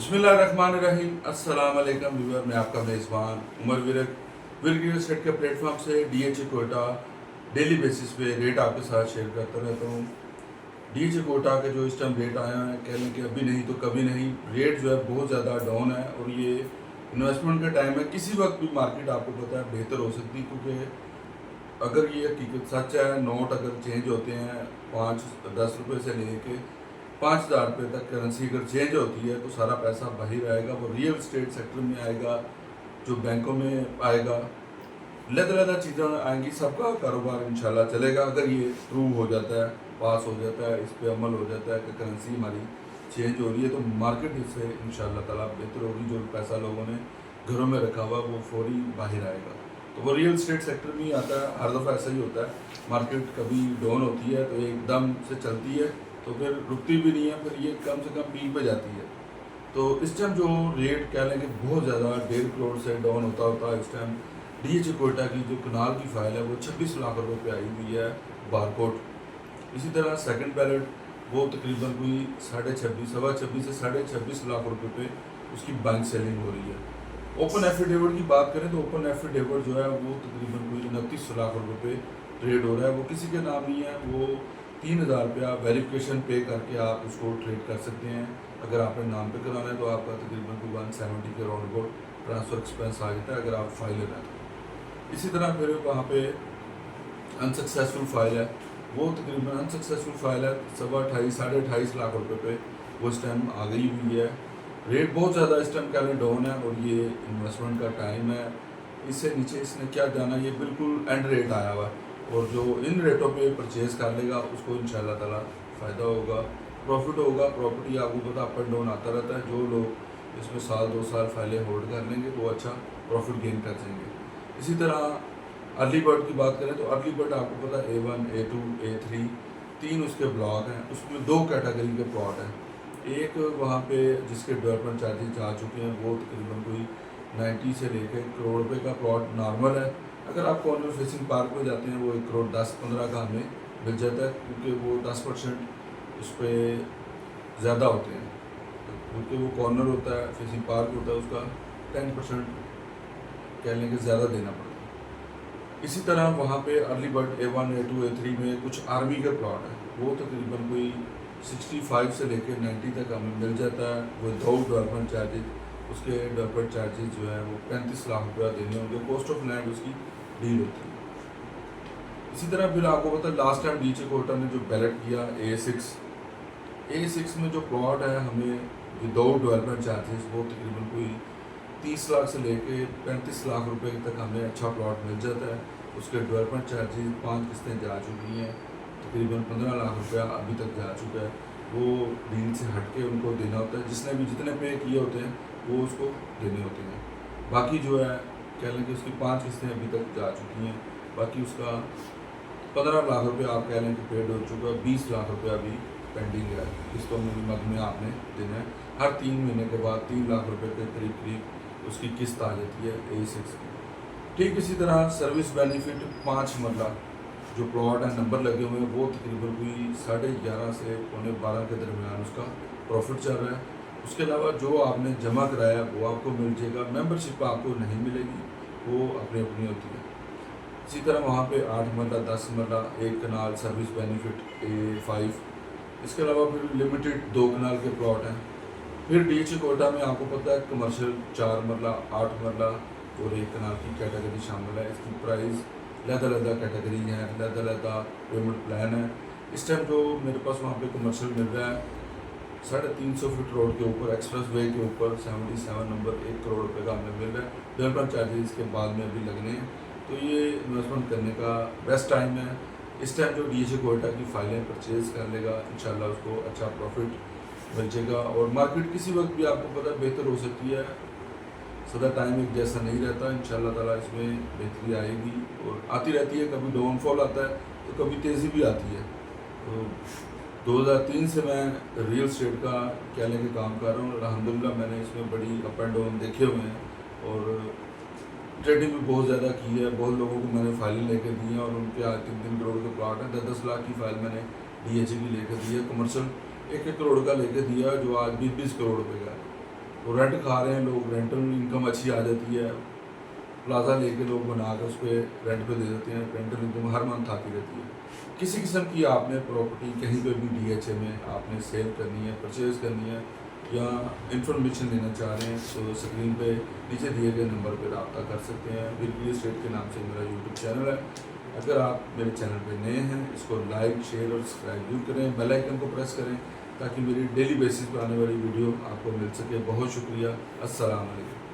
बिस्मिल्लाहिर्रहमानिर्रहीम। अस्सलाम वालेकुम व्यूअर, मैं आपका मेज़बान उमर विरक रियल एस्टेट के प्लेटफॉर्म से DHA कोटा डेली बेसिस पे रेट आपके साथ शेयर करता रहता हूँ। DHA कोटा के जो इस टाइम रेट आया है, कह लें कि अभी नहीं तो कभी नहीं, रेट जो है बहुत ज़्यादा डाउन है और ये इन्वेस्टमेंट का टाइम है। किसी वक्त भी मार्केट आपको पता है बेहतर हो सकती है, क्योंकि अगर ये हकीकत सच है, नोट अगर चेंज होते हैं 5-10 रुपये से लेके 5,000 रुपये तक करेंसी अगर चेंज होती है तो सारा पैसा बाहर आएगा, वो रियल एस्टेट सेक्टर में आएगा, जो बैंकों में आएगा, लदा चीज़ें आएंगी, सबका कारोबार इंशाल्लाह चलेगा। अगर ये प्रूव हो जाता है, पास हो जाता है, इस पर अमल हो जाता है कि करेंसी हमारी चेंज हो रही है, तो मार्केट इससे इंशाल्लाह ताला बेहतर होगी। जो पैसा लोगों ने घरों में रखा हुआ वो फौरी बाहर आएगा। तो वो रियल एस्टेट सेक्टर में ही आता है। हर दफ़ा ऐसा ही होता है, मार्केट कभी डाउन होती है तो एकदम से चलती है, तो फिर रुकती भी नहीं है, फिर ये कम से कम पीक पे जाती है। तो इस टाइम जो रेट कह लें कि बहुत ज़्यादा 1.5 करोड़ से डाउन होता इस टाइम DHA कोटा की जो कनाल की फाइल है वो 26 लाख रुपए पे आई हुई है बारकोट। इसी तरह सेकंड बैलेट वो तकरीबन कोई 26.5 से 26.5 लाख रुपए पे उसकी बैंक सेलिंग हो रही है। ओपन एफिडेविट की बात करें तो ओपन एफिडेविट जो है वो तकरीबन कोई 29 लाख रुपए पे ट्रेड हो रहा है। वो किसी के नाम नहीं है, वो 3,000 रुपया वेरिफिकेशन पे करके आप उसको ट्रेड कर सकते हैं। अगर आपने नाम पे कराना है तो आपका तकरीबन कोई 170 के राउंड को ट्रांसफ़र एक्सपेंस आ जाता है अगर आप फाइल लेना है तो। इसी तरह फिर वहाँ पे अनसक्सेसफुल फाइल है, वो तकरीबन अनसक्सेसफुल फाइल है 28.5 लाख रुपए पे वो इस टाइम आ गई हुई है। रेट बहुत ज़्यादा इस टाइम क्या डाउन है और ये इन्वेस्टमेंट का टाइम है। इससे नीचे इसने क्या जाना, ये बिल्कुल एंड रेट आया हुआ है और जो इन रेटों पे परचेज़ कर लेगा उसको इंशाल्लाह ताला फ़ायदा होगा, प्रॉफिट होगा। प्रॉपर्टी आपको पता अप एंड डाउन आता रहता है। जो लोग इसमें 1-2 साल फाइलें होल्ड कर लेंगे वो अच्छा प्रॉफिट गेन कर जाएंगे। इसी तरह अर्ली बर्ड की बात करें तो अर्ली बर्ड आपको पता है A1, A2, A3 3 उसके ब्लॉक हैं। उसमें 2 कैटेगरी के प्लॉट हैं। एक वहाँ पे जिसके डेवलपमेंट चार्जेस जा चुके हैं वो तकरीबन कोई 90 से लेकर 1 करोड़ रुपए का प्लॉट नॉर्मल है। अगर आप कॉर्नर फेसिंग पार्क में जाते हैं वो 1 करोड़ 10-15 का हमें मिल जाता है, क्योंकि वो 10% उस पर ज़्यादा होते हैं, क्योंकि वो कॉर्नर होता है, फेसिंग पार्क होता है, उसका 10% कह लेंगे ज़्यादा देना पड़ता है। इसी तरह वहाँ पे early bird A1, A2, A3 में कुछ आर्मी के प्लॉट है, वो तकरीबन कोई 65 से लेकर 90 तक हमें मिल जाता है विदाउट डेवलपमेंट चार्जेज। उसके डेवलपमेंट चार्जेज जो है वो 35 लाख रुपया देने होंगे, कॉस्ट ऑफ लैंड उसकी डील होती है। इसी तरह फिर आपको पता है लास्ट टाइम DHA कोटा ने जो बैलेट किया A6 में जो प्लॉट है हमें विदाउट डेवलपमेंट चार्जेस वो तकरीबन कोई 30 लाख से लेके 35 लाख रुपए तक हमें अच्छा प्लॉट मिल जाता है। उसके डेवलपमेंट चार्जेस 5 किस्तें जा चुकी हैं, तकरीबन 15 लाख रुपया अभी तक जा चुका है। वो डील से हट के उनको देना होता है, जिसने भी जितने पे किए होते हैं वो उसको देने होते हैं। बाकी जो है कह लें कि उसकी 5 किस्तें अभी तक जा चुकी हैं, बाकी उसका 15 लाख रुपया आप कह लें कि पेड हो चुका है, 20 लाख रुपया अभी पेंडिंग है। किस्तों में मद में आपने देना है। हर 3 महीने के बाद 3 लाख रुपये के करीब उसकी किस्त आ जाती है A6 की। ठीक इसी तरह सर्विस बेनिफिट 5 मरला जो प्लॉट है नंबर लगे हुए हैं वो तकरीबन कोई 11:30 से 11:45 के दरमियान उसका प्रॉफिट चल रहा है। उसके अलावा जो आपने जमा कराया वो आपको मिल जाएगा, मेंबरशिप आपको नहीं मिलेगी, वो अपनी अपनी होती है। इसी तरह वहाँ पे 8 मरला 10 मरला 1 कनाल सर्विस बेनिफिट A5। इसके अलावा फिर लिमिटेड 2 कनाल के प्लॉट हैं। फिर DHA कोटा में आपको पता है कमर्शियल 4 मरला 8 मरला और 1 कनाल की कैटेगरी शामिल है। इसकी प्राइस लदा कैटेगरी है, लदा पेमेंट प्लान है। इस टाइम जो मेरे पास वहाँ पे कमर्शियल मिल रहा है 350 फीट रोड के ऊपर एक्सप्रेस वे के ऊपर 77 नंबर 1 करोड़ रुपये का हमें मिल रहा है। डेवलपमेंट चार्जेस के बाद में अभी लगने हैं, तो ये इन्वेस्टमेंट करने का बेस्ट टाइम है। इस टाइम जो DHA कोटा की फाइलें परचेज़ कर लेगा इंशाल्लाह उसको अच्छा प्रॉफिट मिल जाएगा। और मार्केट किसी वक्त भी आपको पता बेहतर हो सकती है, सदा टाइम एक जैसा नहीं रहता। इंशाल्लाह ताला इसमें बेहतरी आएगी और आती रहती है, कभी डाउनफॉल आता है तो कभी तेज़ी भी आती है। तो 2003 से मैं रियल एस्टेट का कह लें कि काम कर रहा हूँ। अल्हम्दुलिल्लाह मैंने इसमें बड़ी अप एंड डाउन देखे हुए हैं और ट्रेडिंग भी बहुत ज़्यादा की है। बहुत लोगों को मैंने फाइलें लेके दी हैं और उनके आज 3-3 करोड़ के प्लॉट हैं। 10-10 लाख की फाइल मैंने DHA की लेकर दी है। कमर्शियल 1-1 करोड़ का लेके दिया जो आज 20-20 करोड़ रुपये का है। तो रेंट खा रहे हैं लोग, रेंटल इनकम अच्छी आ जाती है, प्लाजा लेके लोग बना कर उस पर रेंट पे दे देते हैं, रेंटल इनकम हर मंथ आती रहती है। किसी किस्म की आपने प्रॉपर्टी कहीं पे भी DHA में आपने सेल करनी है, परचेज़ करनी है या इंफॉर्मेशन लेना चाह रहे हैं तो स्क्रीन पे नीचे दिए गए नंबर पर रब्ता कर सकते हैं। विर्क रियल एस्टेट के नाम से मेरा यूट्यूब चैनल है। अगर आप मेरे चैनल पे नए हैं इसको लाइक शेयर और सब्सक्राइब जरूर करें, बेल आइकन को प्रेस करें ताकि मेरी डेली बेसिस पर आने वाली वीडियो आपको मिल सके। बहुत शुक्रिया। अस्सलाम वालेकुम।